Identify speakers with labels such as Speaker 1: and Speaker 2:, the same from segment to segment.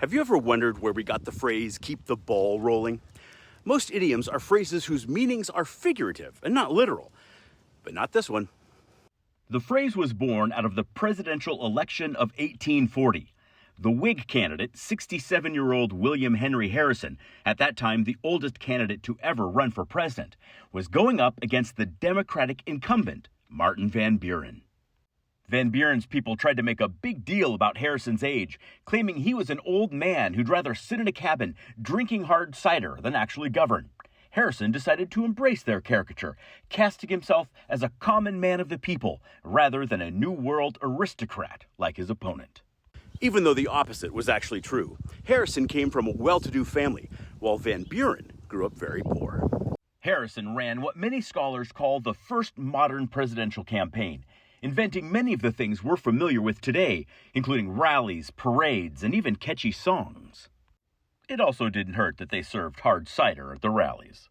Speaker 1: Have you ever wondered where we got the phrase, keep the ball rolling? Most idioms are phrases whose meanings are figurative and not literal, but not this one.
Speaker 2: The phrase was born out of the presidential election of 1840. The Whig candidate, 67-year-old William Henry Harrison, at that time the oldest candidate to ever run for president, was going up against the Democratic incumbent, Martin Van Buren. Van Buren's people tried to make a big deal about Harrison's age, claiming he was an old man who'd rather sit in a cabin drinking hard cider than actually govern. Harrison decided to embrace their caricature, casting himself as a common man of the people rather than a New World aristocrat like his opponent.
Speaker 1: Even though the opposite was actually true, Harrison came from a well-to-do family, while Van Buren grew up very poor.
Speaker 2: Harrison ran what many scholars call the first modern presidential campaign, inventing many of the things we're familiar with today, including rallies, parades, and even catchy songs. It also didn't hurt that they served hard cider at the rallies.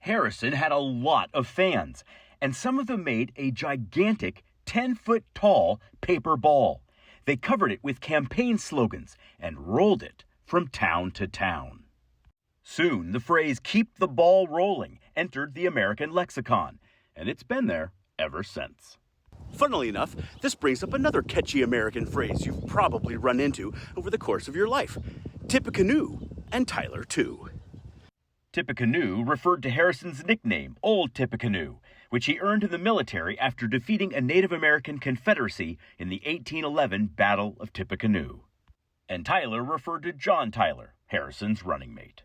Speaker 2: Harrison had a lot of fans, and some of them made a gigantic 10-foot-tall paper ball. They covered it with campaign slogans and rolled it from town to town. Soon, the phrase, keep the ball rolling, entered the American lexicon, and it's been there ever since.
Speaker 1: Funnily enough, this brings up another catchy American phrase you've probably run into over the course of your life. Tippecanoe, and Tyler too.
Speaker 2: Tippecanoe referred to Harrison's nickname, Old Tippecanoe, which he earned in the military after defeating a Native American confederacy in the 1811 Battle of Tippecanoe. And Tyler referred to John Tyler, Harrison's running mate.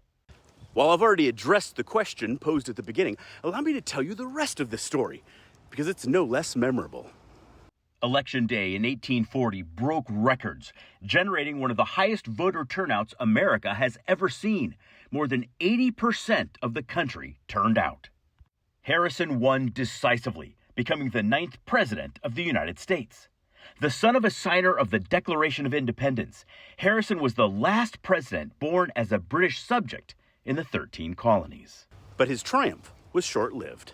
Speaker 1: While I've already addressed the question posed at the beginning, allow me to tell you the rest of the story, because it's no less memorable.
Speaker 2: Election Day in 1840 broke records, generating one of the highest voter turnouts America has ever seen. More than 80% of the country turned out. Harrison won decisively, becoming the 9th president of the United States. The son of a signer of the Declaration of Independence, Harrison was the last president born as a British subject in the 13 colonies.
Speaker 1: But his triumph was short-lived.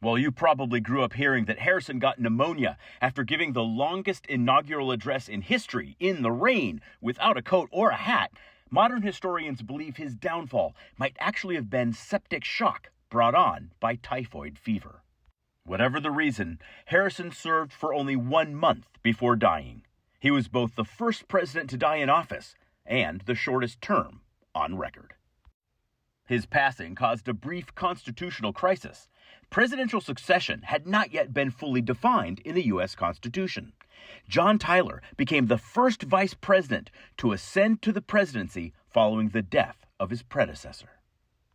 Speaker 2: Well, you probably grew up hearing that Harrison got pneumonia after giving the longest inaugural address in history in the rain without a coat or a hat. Modern historians believe his downfall might actually have been septic shock brought on by typhoid fever. Whatever the reason, Harrison served for only 1 month before dying. He was both the first president to die in office and the shortest term on record. His passing caused a brief constitutional crisis. Presidential succession had not yet been fully defined in the U.S. Constitution. John Tyler became the first vice president to ascend to the presidency following the death of his predecessor.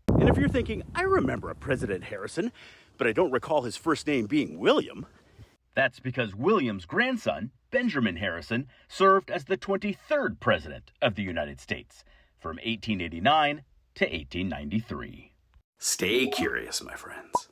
Speaker 1: And if you're thinking, I remember a President Harrison, but I don't recall his first name being William.
Speaker 2: That's because William's grandson, Benjamin Harrison, served as the 23rd president of the United States from 1889 to 1893.
Speaker 1: Stay curious, my friends.